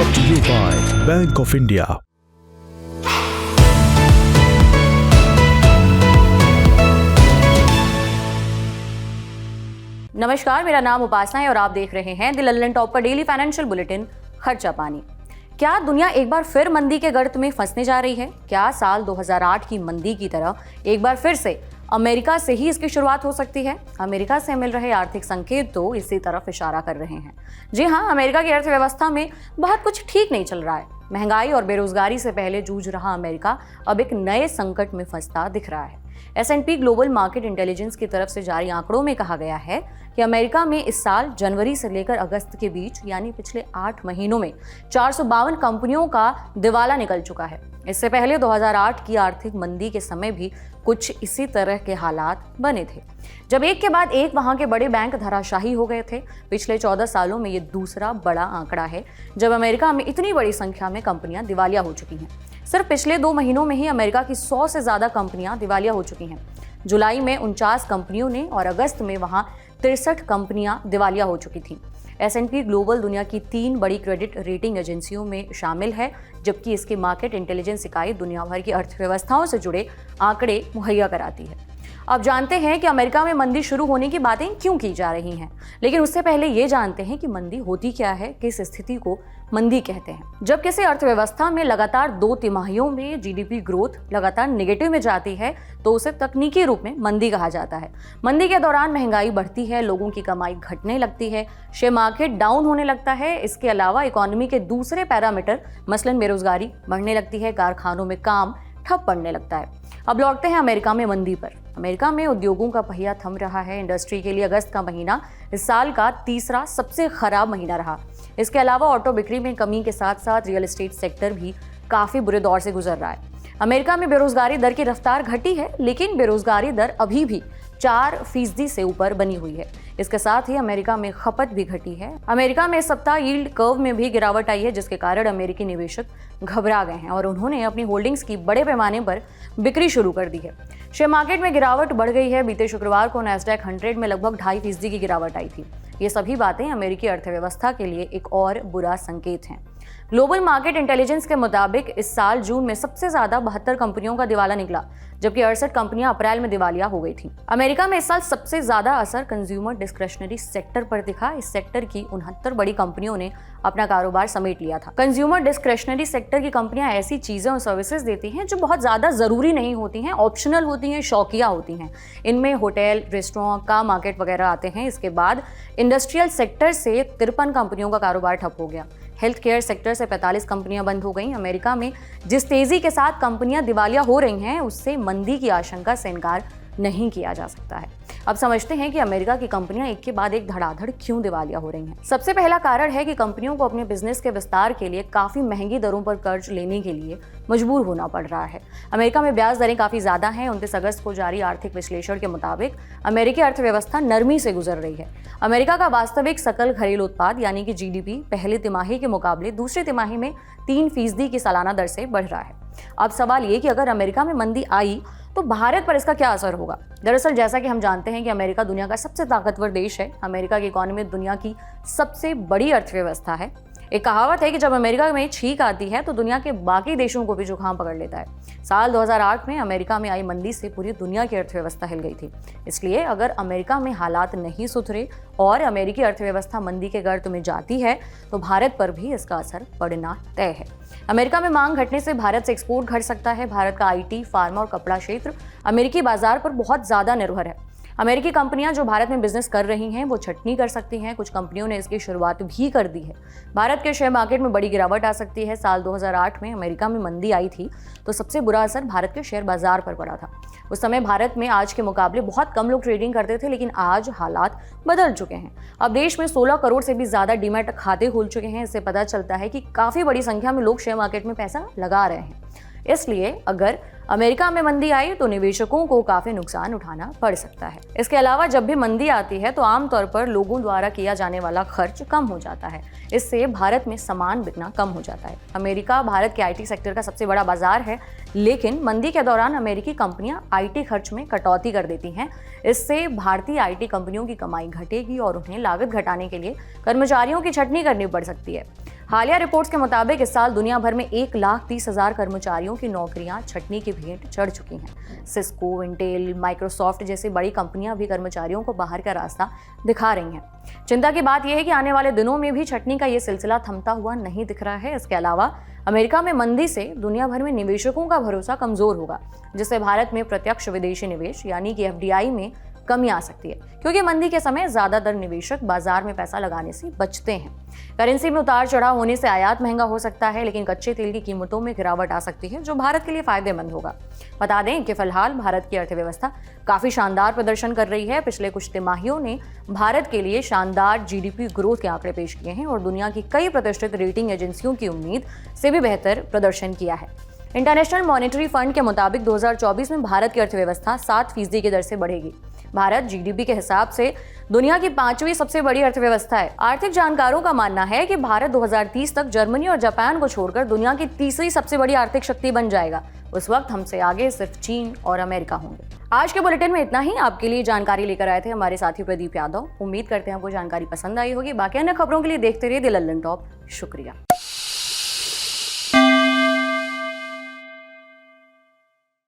brought to you by Bank of India. नमस्कार, मेरा नाम उपासना है और आप देख रहे हैं द लंदन टॉप का डेली फाइनेंशियल बुलेटिन खर्चा पानी। क्या दुनिया एक बार फिर मंदी के गर्त में फंसने जा रही है? क्या साल 2008 की मंदी की तरह एक बार फिर से अमेरिका से ही इसकी शुरुआत हो सकती है? अमेरिका से मिल रहे आर्थिक संकेत तो इसी तरफ इशारा कर रहे हैं। जी हाँ, अमेरिका की अर्थव्यवस्था में बहुत कुछ ठीक नहीं चल रहा है। महंगाई और बेरोजगारी से पहले जूझ रहा अमेरिका अब एक नए संकट में फंसता दिख रहा है। S&P ग्लोबल मार्केट इंटेलिजेंस की तरफ से जारी आंकड़ों में कहा गया है कि अमेरिका में इस साल जनवरी से लेकर अगस्त के बीच यानी पिछले 8 महीनों में 452 कंपनियों का दिवाला निकल चुका है। इससे पहले 2008 की आर्थिक मंदी के समय भी कुछ इसी तरह के हालात बने थे, जब एक के बाद एक वहां के बड़े बैंक धराशाही हो गए थे। पिछले 14 सालों में ये दूसरा बड़ा आंकड़ा है जब अमेरिका में इतनी बड़ी संख्या में कंपनियां दिवालिया हो चुकी हैं। सिर्फ पिछले 2 महीनों में ही अमेरिका की 100 से ज्यादा कंपनियां दिवालिया हो चुकी हैं। जुलाई में 49 कंपनियों ने और अगस्त में वहां 63 कंपनियां दिवालिया हो चुकी थीं। S&P ग्लोबल दुनिया की 3 बड़ी क्रेडिट रेटिंग एजेंसियों में शामिल है, जबकि इसकी मार्केट इंटेलिजेंस इकाई दुनिया भर की अर्थव्यवस्थाओं से जुड़े आंकड़े मुहैया कराती है। अब जानते हैं कि अमेरिका में मंदी शुरू होने की बातें क्यों की जा रही हैं, लेकिन उससे पहले ये जानते हैं कि मंदी होती क्या है, किस स्थिति को मंदी कहते हैं। जब किसी अर्थव्यवस्था में लगातार 2 तिमाहियों में जीडीपी ग्रोथ लगातार नेगेटिव में जाती है तो उसे तकनीकी रूप में मंदी कहा जाता है। मंदी के दौरान महंगाई बढ़ती है, लोगों की कमाई घटने लगती है, शेयर मार्केट डाउन होने लगता है। इसके अलावा इकोनॉमी के दूसरे पैरामीटर मसलन बेरोजगारी बढ़ने लगती है, कारखानों में काम ठप पड़ने लगता है। अब लौटते हैं अमेरिका में मंदी पर। अमेरिका में उद्योगों का पहिया थम रहा है। इंडस्ट्री के लिए अगस्त का महीना इस साल का तीसरा सबसे खराब महीना रहा। इसके अलावा ऑटो बिक्री में कमी के साथ साथ रियल एस्टेट सेक्टर भी काफी बुरे दौर से गुजर रहा है। अमेरिका में बेरोजगारी दर की रफ्तार घटी है, लेकिन बेरोजगारी दर अभी भी 4% से ऊपर बनी हुई है। इसके साथ ही अमेरिका में खपत भी घटी है। अमेरिका में इस सप्ताह यील्ड कर्व में भी गिरावट आई है, जिसके कारण अमेरिकी निवेशक घबरा गए हैं और उन्होंने अपनी होल्डिंग्स की बड़े पैमाने पर बिक्री शुरू कर दी है। शेयर मार्केट में गिरावट बढ़ गई है। बीते शुक्रवार को नैस्डैक 100 में लगभग 2.5% की गिरावट आई थी। ये सभी बातें अमेरिकी अर्थव्यवस्था के लिए एक और बुरा संकेत हैं। ग्लोबल मार्केट इंटेलिजेंस के मुताबिक इस साल जून में सबसे ज्यादा 72 कंपनियों का दिवाला निकला, जबकि 68 कंपनियां अप्रैल में दिवालिया हो गई थीं। अमेरिका में इस साल सबसे ज्यादा असर कंज्यूमर डिस्क्रिशनरी सेक्टर पर दिखा। इस सेक्टर की 69 बड़ी कंपनियों ने अपना कारोबार समेट लिया था। कंज्यूमर डिस्क्रिशनरी सेक्टर की कंपनियां ऐसी चीजें और सर्विसेज देती हैं जो बहुत ज्यादा जरूरी नहीं होती हैं, ऑप्शनल होती हैं, शौकिया होती हैं। इनमें होटल, रेस्टोरेंट, कार मार्केट वगैरह आते हैं। इसके बाद इंडस्ट्रियल सेक्टर से 53 कंपनियों का कारोबार ठप हो गया। हेल्थ केयर सेक्टर से 45 कंपनियां बंद हो गईं। अमेरिका में जिस तेजी के साथ कंपनियां दिवालिया हो रही हैं, उससे मंदी की आशंका से इनकार नहीं किया जा सकता है। अब समझते हैं कि अमेरिका की कंपनियां एक के बाद एक धड़ाधड़ क्यों दिवालिया हो रही हैं। सबसे पहला कारण है कि कंपनियों को अपने बिजनेस के विस्तार के लिए काफी महंगी दरों पर कर्ज लेने के लिए मजबूर होना पड़ रहा है। अमेरिका में ब्याज दरें काफी ज्यादा हैं। 29 अगस्त को जारी आर्थिक विश्लेषण के मुताबिक अमेरिकी अर्थव्यवस्था नरमी से गुजर रही है। अमेरिका का वास्तविक सकल घरेलू उत्पाद यानी कि जीडीपी पहली तिमाही के मुकाबले दूसरी तिमाही में 3% की सालाना दर से बढ़ रहा है। अब सवाल ये कि अगर अमेरिका में मंदी आई तो भारत पर इसका क्या असर होगा? दरअसल जैसा कि हम जानते हैं कि अमेरिका दुनिया का सबसे ताकतवर देश है। अमेरिका की इकोनॉमी दुनिया की सबसे बड़ी अर्थव्यवस्था है। एक कहावत है कि जब अमेरिका में छींक आती है तो दुनिया के बाकी देशों को भी जुकाम पकड़ लेता है। साल 2008 में अमेरिका में आई मंदी से पूरी दुनिया की अर्थव्यवस्था हिल गई थी। इसलिए अगर अमेरिका में हालात नहीं सुधरे और अमेरिकी अर्थव्यवस्था मंदी के गर्त में जाती है तो भारत पर भी इसका असर पड़ना तय है। अमेरिका में मांग घटने से भारत से एक्सपोर्ट घट सकता है। भारत का IT, फार्मा और कपड़ा क्षेत्र अमेरिकी बाजार पर बहुत ज्यादा निर्भर है। अमेरिकी कंपनियां जो भारत में बिजनेस कर रही हैं वो छटनी कर सकती हैं। कुछ कंपनियों ने इसकी शुरुआत भी कर दी है। भारत के शेयर मार्केट में बड़ी गिरावट आ सकती है। साल 2008 में अमेरिका में मंदी आई थी तो सबसे बुरा असर भारत के शेयर बाजार पर पड़ा था। उस समय भारत में आज के मुकाबले बहुत कम लोग ट्रेडिंग करते थे, लेकिन आज हालात बदल चुके हैं। अब देश में 16 करोड़ से भी ज्यादा डीमैट खाते खुल चुके हैं। इससे पता चलता है कि काफी बड़ी संख्या में लोग शेयर मार्केट में पैसा लगा रहे हैं। इसलिए अगर अमेरिका में मंदी आई तो निवेशकों को काफी नुकसान उठाना पड़ सकता है। इसके अलावा जब भी मंदी आती है तो आमतौर पर लोगों द्वारा किया जाने वाला खर्च कम हो जाता है। इससे भारत में सामान बिकना कम हो जाता है। अमेरिका भारत के IT सेक्टर का सबसे बड़ा बाजार है, लेकिन मंदी के दौरान अमेरिकी कंपनियां IT खर्च में कटौती कर देती हैं। इससे भारतीय IT कंपनियों की कमाई घटेगी और उन्हें लागत घटाने के लिए कर्मचारियों की छंटनी करनी पड़ सकती है। हालिया रिपोर्ट्स के मुताबिक इस साल दुनिया भर में 1,30,000 कर्मचारियों की नौकरियां छंटनी की भेंट चढ़ चुकी हैं। सिस्को, इंटेल, माइक्रोसॉफ्ट जैसी बड़ी कंपनियां भी कर्मचारियों को बाहर का रास्ता दिखा रही हैं। चिंता की बात यह है कि आने वाले दिनों में भी छंटनी का ये सिलसिला थमता हुआ नहीं दिख रहा है। इसके अलावा अमेरिका में मंदी से दुनिया भर में निवेशकों का भरोसा कमजोर होगा, जिससे भारत में प्रत्यक्ष विदेशी निवेश यानी कि FDI में कमी आ सकती है, क्योंकि मंदी के समय ज्यादातर निवेशक बाजार में पैसा लगाने से बचते हैं। करेंसी में उतार चढ़ाव होने से आयात महंगा हो सकता है, लेकिन कच्चे तेल की कीमतों में गिरावट आ सकती है, जो भारत के लिए फायदेमंद होगा। बता दें कि फिलहाल भारत की अर्थव्यवस्था काफी शानदार प्रदर्शन कर रही है। पिछले कुछ तिमाहियों ने भारत के लिए शानदार GDP ग्रोथ के आंकड़े पेश किए हैं और दुनिया की कई प्रतिष्ठित रेटिंग एजेंसियों की उम्मीद से भी बेहतर प्रदर्शन किया है। इंटरनेशनल मॉनेटरी फंड के मुताबिक 2024 में भारत की अर्थव्यवस्था 7% की दर से बढ़ेगी। भारत GDP के हिसाब से दुनिया की 5वीं सबसे बड़ी अर्थव्यवस्था है। आर्थिक जानकारों का मानना है कि भारत 2030 तक जर्मनी और जापान को छोड़कर दुनिया की तीसरी सबसे बड़ी आर्थिक शक्ति बन जाएगा। उस वक्त हमसे आगे सिर्फ चीन और अमेरिका होंगे। आज के बुलेटिन में इतना ही। आपके लिए जानकारी लेकर आए थे हमारे साथी प्रदीप यादव। उम्मीद करते हैं आपको जानकारी पसंद आई होगी। बाकी अन्य खबरों के लिए देखते रहिए द लल्लन टॉप। शुक्रिया।